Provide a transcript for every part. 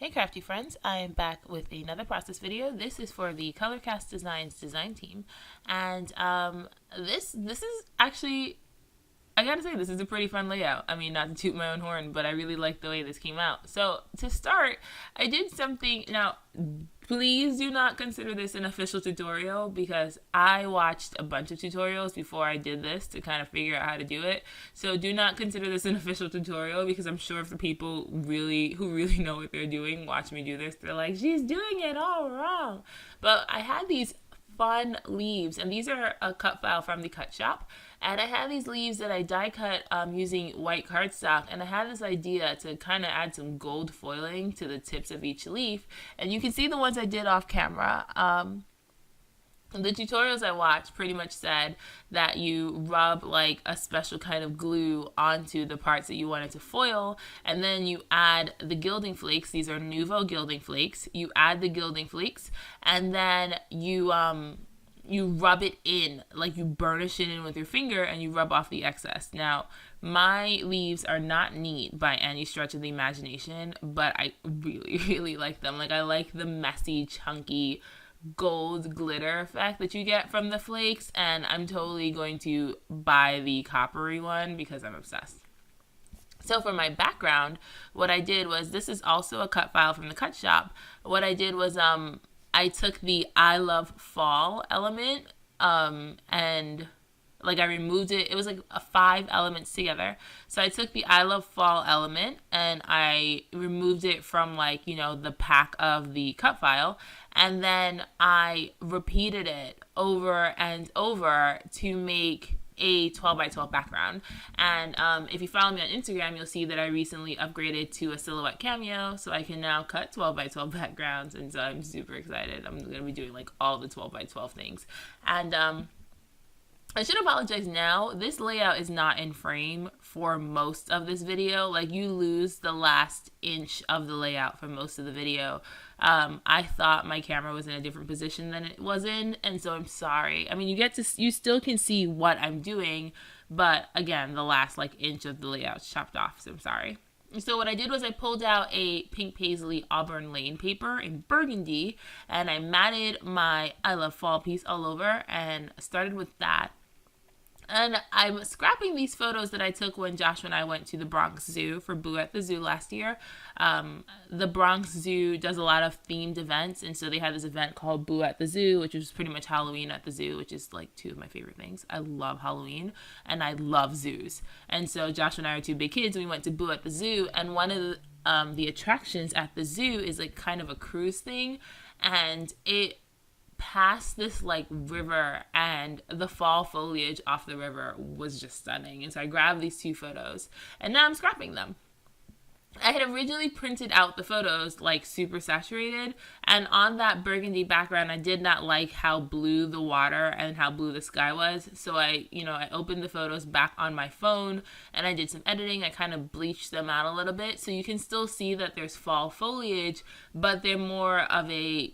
Hey crafty friends, I am back with another process video. This is for the Colorcast Designs design team, and this is actually, I gotta say, this is a pretty fun layout. I mean, not to toot my own horn, but I really like the way this came out. So to start, I did something. Now, please do not consider this an official tutorial because I watched a bunch of tutorials before I did this to kind of figure out how to do it. So do not consider this an official tutorial because I'm sure if the people who really know what they're doing watch me do this, they're like, she's doing it all wrong. But I had these fun leaves, and these are a cut file from the Cut Shoppe, and I had these leaves that I die cut using white cardstock, and I had this idea to kind of add some gold foiling to the tips of each leaf, and you can see the ones I did off camera. The tutorials I watched pretty much said that you rub like a special kind of glue onto the parts that you wanted to foil, and then you add the gilding flakes. These are Nouveau gilding flakes. You add the gilding flakes, and then you rub it in, like you burnish it in with your finger, and you rub off the excess. Now, my leaves are not neat by any stretch of the imagination, but I really, really like them. Like, I like the messy, chunky gold glitter effect that you get from the flakes, and I'm totally going to buy the coppery one because I'm obsessed. So for my background, what I did was, this is also a cut file from the Cut Shoppe. What I did was I took the I love fall element and like I removed it. It was like 5 elements together. So I took the I love fall element and I removed it from, like, you know, the pack of the cut file. And then I repeated it over and over to make a 12 by 12 background. And if you follow me on Instagram, you'll see that I recently upgraded to a silhouette cameo, so I can now cut 12 by 12 backgrounds, and so I'm super excited. I'm going to be doing like all the 12 by 12 things. And I should apologize now. This layout is not in frame for most of this video. Like, you lose the last inch of the layout for most of the video. I thought my camera was in a different position than it was in, and so I'm sorry. I mean, you still can see what I'm doing, but again, the last like inch of the layout's chopped off, so I'm sorry. So what I did was I pulled out a pink paisley Auburn Lane paper in burgundy, and I matted my I Love Fall piece all over and started with that. And I'm scrapping these photos that I took when Joshua and I went to the Bronx Zoo for Boo at the Zoo last year. The Bronx Zoo does a lot of themed events, and so they had this event called Boo at the Zoo, which was pretty much Halloween at the zoo, which is like 2 of my favorite things. I love Halloween, and I love zoos. And so Joshua and I are 2 big kids, and we went to Boo at the Zoo, and one of the attractions at the zoo is like kind of a cruise thing, and it past this like river, and the fall foliage off the river was just stunning. And so I grabbed these 2 photos, and now I'm scrapping them. I had originally printed out the photos like super saturated, and on that burgundy background I did not like how blue the water and how blue the sky was. So I opened the photos back on my phone and I did some editing. I kind of bleached them out a little bit so you can still see that there's fall foliage, but they're more of a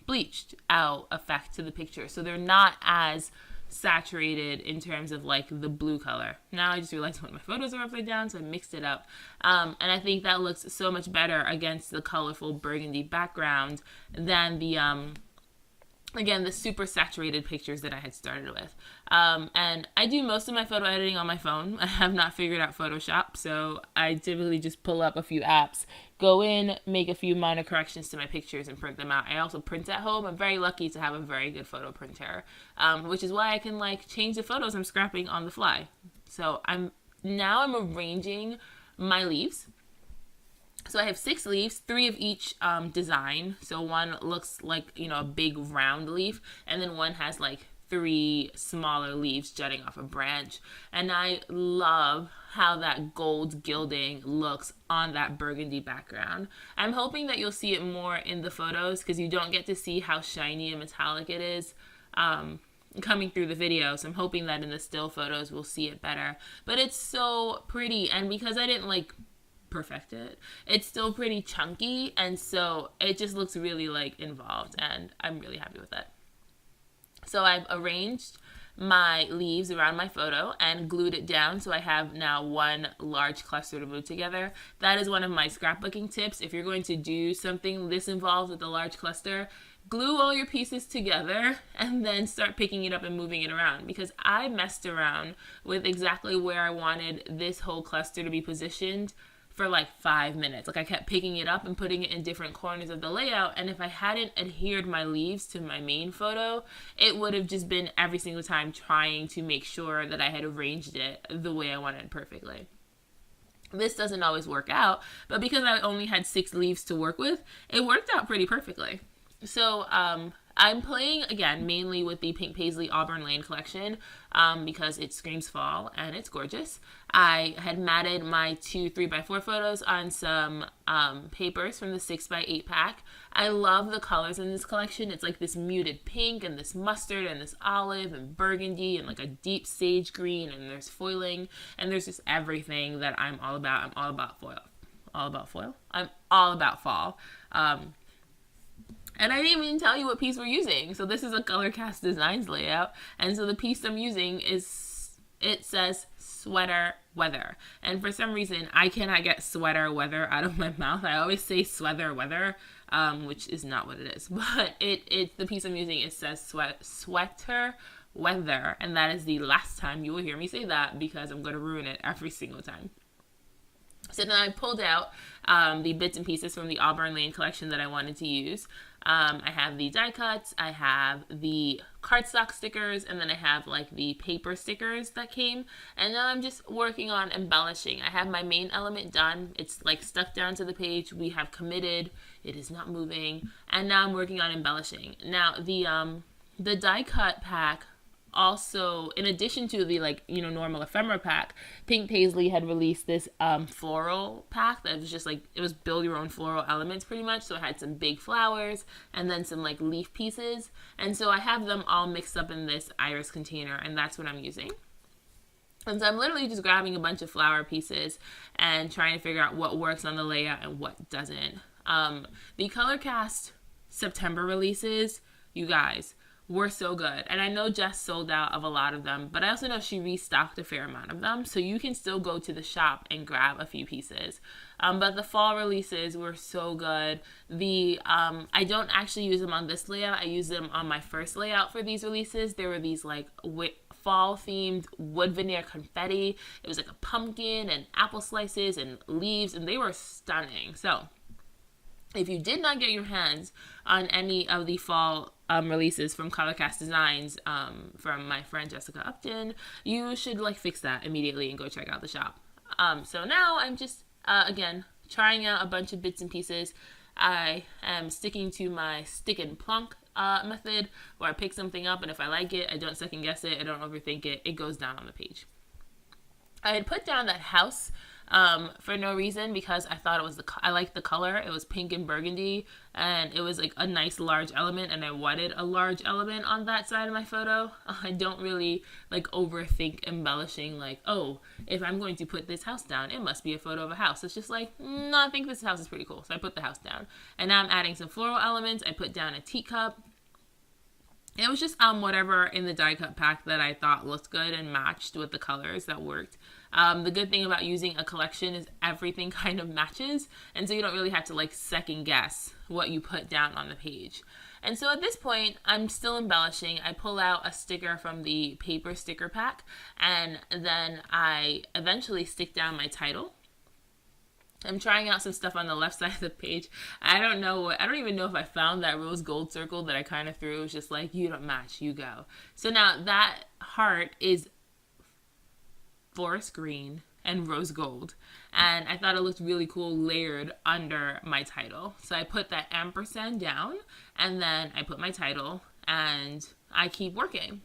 bleached out effect to the picture, so they're not as saturated in terms of like the blue color. Now I just realized one of my photos are upside down, so I mixed it up, and I think that looks so much better against the colorful burgundy background than the again, the super saturated pictures that I had started with. And I do most of my photo editing on my phone. I have not figured out Photoshop, so I typically just pull up a few apps, go in, make a few minor corrections to my pictures, and print them out. I also print at home. I'm very lucky to have a very good photo printer, which is why I can like change the photos I'm scrapping on the fly. So I'm arranging my leaves. So I have 6 leaves, 3 of each design. So one looks like, you know, a big round leaf, and then one has like 3 smaller leaves jutting off a branch. And I love how that gold gilding looks on that burgundy background. I'm hoping that you'll see it more in the photos because you don't get to see how shiny and metallic it is coming through the video. So I'm hoping that in the still photos we'll see it better. But it's so pretty, and because I didn't like perfect it, it's still pretty chunky, and so it just looks really like involved, and I'm really happy with that. So I've arranged my leaves around my photo and glued it down, so I have now one large cluster to move together. That is one of my scrapbooking tips. If you're going to do something this involved with a large cluster, glue all your pieces together and then start picking it up and moving it around, because I messed around with exactly where I wanted this whole cluster to be positioned for like 5 minutes. Like I kept picking it up and putting it in different corners of the layout, and if I hadn't adhered my leaves to my main photo, it would have just been every single time trying to make sure that I had arranged it the way I wanted perfectly. This doesn't always work out, but because I only had 6 leaves to work with, it worked out pretty perfectly. So I'm playing, again, mainly with the Pink Paisley Auburn Lane collection because it screams fall and it's gorgeous. I had matted my 2 3x4 photos on some papers from the 6x8 pack. I love the colors in this collection. It's like this muted pink and this mustard and this olive and burgundy and like a deep sage green, and there's foiling, and there's just everything that I'm all about. I'm all about foil. All about foil? I'm all about fall. And I didn't even tell you what piece we're using. So this is a Colorcast Designs layout. And so the piece I'm using it says sweater weather. And for some reason, I cannot get sweater weather out of my mouth. I always say sweater weather, which is not what it is. But the piece I'm using, it says sweater weather. And that is the last time you will hear me say that, because I'm going to ruin it every single time. So then I pulled out the bits and pieces from the Auburn Lane collection that I wanted to use. I have the die cuts, I have the cardstock stickers, and then I have like the paper stickers that came. And now I'm just working on embellishing. I have my main element done. It's like stuck down to the page. We have committed. It is not moving. And now I'm working on embellishing. Now the die cut pack, also, in addition to the normal ephemera pack, Pink Paisley had released this floral pack that was just like, it was build your own floral elements pretty much. So it had some big flowers and then some like leaf pieces. And so I have them all mixed up in this iris container, and that's what I'm using. And so I'm literally just grabbing a bunch of flower pieces and trying to figure out what works on the layout and what doesn't. The Colorcast September releases, you guys, were so good. And I know Jess sold out of a lot of them, but I also know she restocked a fair amount of them. So you can still go to the shop and grab a few pieces. But the fall releases were so good. I don't actually use them on this layout. I use them on my first layout for these releases. There were these like fall themed wood veneer confetti. It was like a pumpkin and apple slices and leaves, and they were stunning. So if you did not get your hands on any of the fall releases from Colorcast Designs from my friend Jessica Upton, you should fix that immediately and go check out the shop. So now I'm just, again, trying out a bunch of bits and pieces. I am sticking to my stick and plunk method, where I pick something up, and if I like it, I don't second guess it, I don't overthink it, it goes down on the page. I had put down that house for no reason, because I thought I liked the color. It was pink and burgundy, and it was like a nice large element, and I wanted a large element on that side of my photo. I don't really overthink embellishing, oh, if I'm going to put this house down, it must be a photo of a house. It's just no, I think this house is pretty cool. So I put the house down, and now I'm adding some floral elements. I put down a teacup. It was just whatever in the die cut pack that I thought looked good and matched with the colors that worked. The good thing about using a collection is everything kind of matches, and so you don't really have to second guess what you put down on the page. And so at this point, I'm still embellishing. I pull out a sticker from the paper sticker pack, and then I eventually stick down my title. I'm trying out some stuff on the left side of the page. I don't even know if I found that rose gold circle that I kind of threw. It was just you don't match, you go. So now that heart is forest green and rose gold, and I thought it looked really cool layered under my title. So I put that ampersand down, and then I put my title, and I keep working.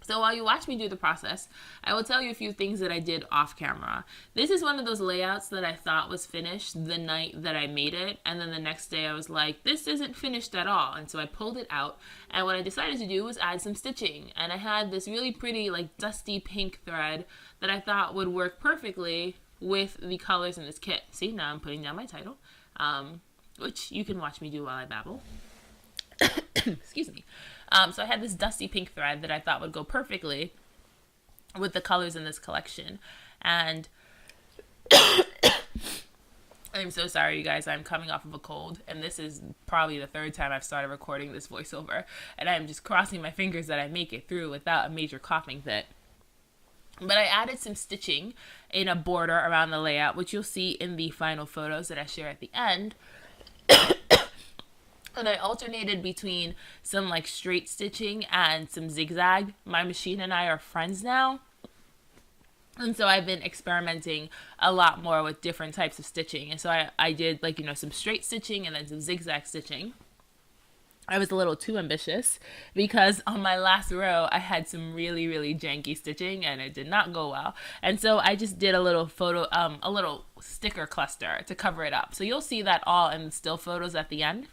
So while you watch me do the process, I will tell you a few things that I did off camera. This is one of those layouts that I thought was finished the night that I made it, and then the next day I was like, this isn't finished at all. And so I pulled it out, and what I decided to do was add some stitching. And I had this really pretty dusty pink thread that I thought would work perfectly with the colors in this kit. See, now I'm putting down my title, which you can watch me do while I babble. Excuse me. So I had this dusty pink thread that I thought would go perfectly with the colors in this collection. And I'm so sorry, you guys. I'm coming off of a cold, and this is probably the third time I've started recording this voiceover, and I'm just crossing my fingers that I make it through without a major coughing fit. But I added some stitching in a border around the layout, which you'll see in the final photos that I share at the end. And I alternated between some like straight stitching and some zigzag. My machine and I are friends now. And so I've been experimenting a lot more with different types of stitching. And so I did like, some straight stitching and then some zigzag stitching. I was a little too ambitious because on my last row, I had some really, really janky stitching and it did not go well. And so I just did a little a little sticker cluster to cover it up. So you'll see that all in the still photos at the end.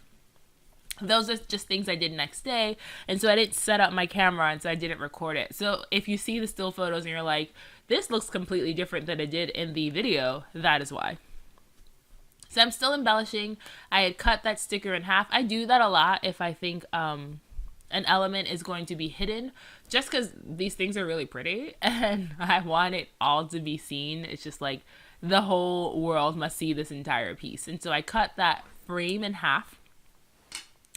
Those are just things I did next day, and so I didn't set up my camera, and so I didn't record it. So if you see the still photos and you're like, this looks completely different than it did in the video, that is why. So I'm still embellishing. I had cut that sticker in half. I do that a lot if I think an element is going to be hidden, just because these things are really pretty, and I want it all to be seen. It's just like the whole world must see this entire piece. And so I cut that frame in half.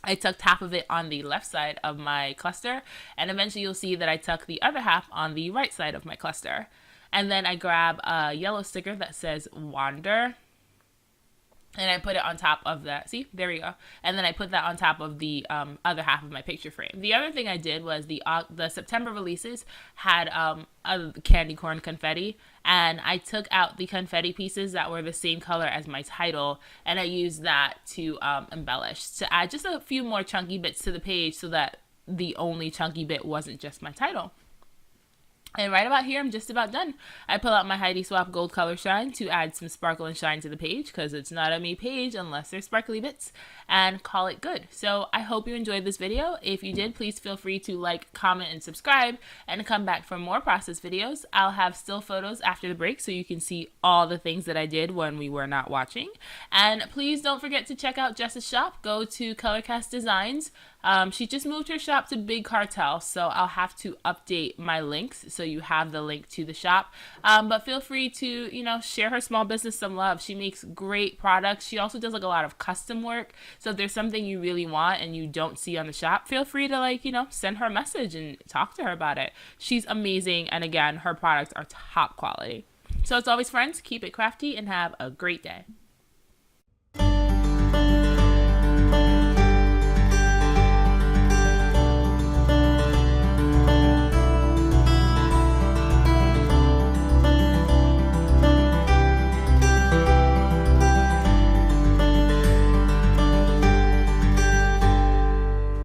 I tucked half of it on the left side of my cluster, and eventually you'll see that I tuck the other half on the right side of my cluster. And then I grab a yellow sticker that says Wander, and I put it on top of that. See, there we go. And then I put that on top of the other half of my picture frame. The other thing I did was the September releases had a candy corn confetti, and I took out the confetti pieces that were the same color as my title, and I used that to embellish, to add just a few more chunky bits to the page so that the only chunky bit wasn't just my title. And right about here, I'm just about done. I pull out my Heidi Swapp Gold Color Shine to add some sparkle and shine to the page, because it's not a me page unless there's sparkly bits, and call it good. So I hope you enjoyed this video. If you did, please feel free to like, comment, and subscribe, and come back for more process videos. I'll have still photos after the break so you can see all the things that I did when we were not watching. And please don't forget to check out Jess's shop. Go to Colorcast Designs. She just moved her shop to Big Cartel, so I'll have to update my links so you have the link to the shop. But feel free to, share her small business some love. She makes great products. She also does like a lot of custom work. So if there's something you really want and you don't see on the shop, feel free to send her a message and talk to her about it. She's amazing. And again, her products are top quality. So as always, friends, keep it crafty and have a great day.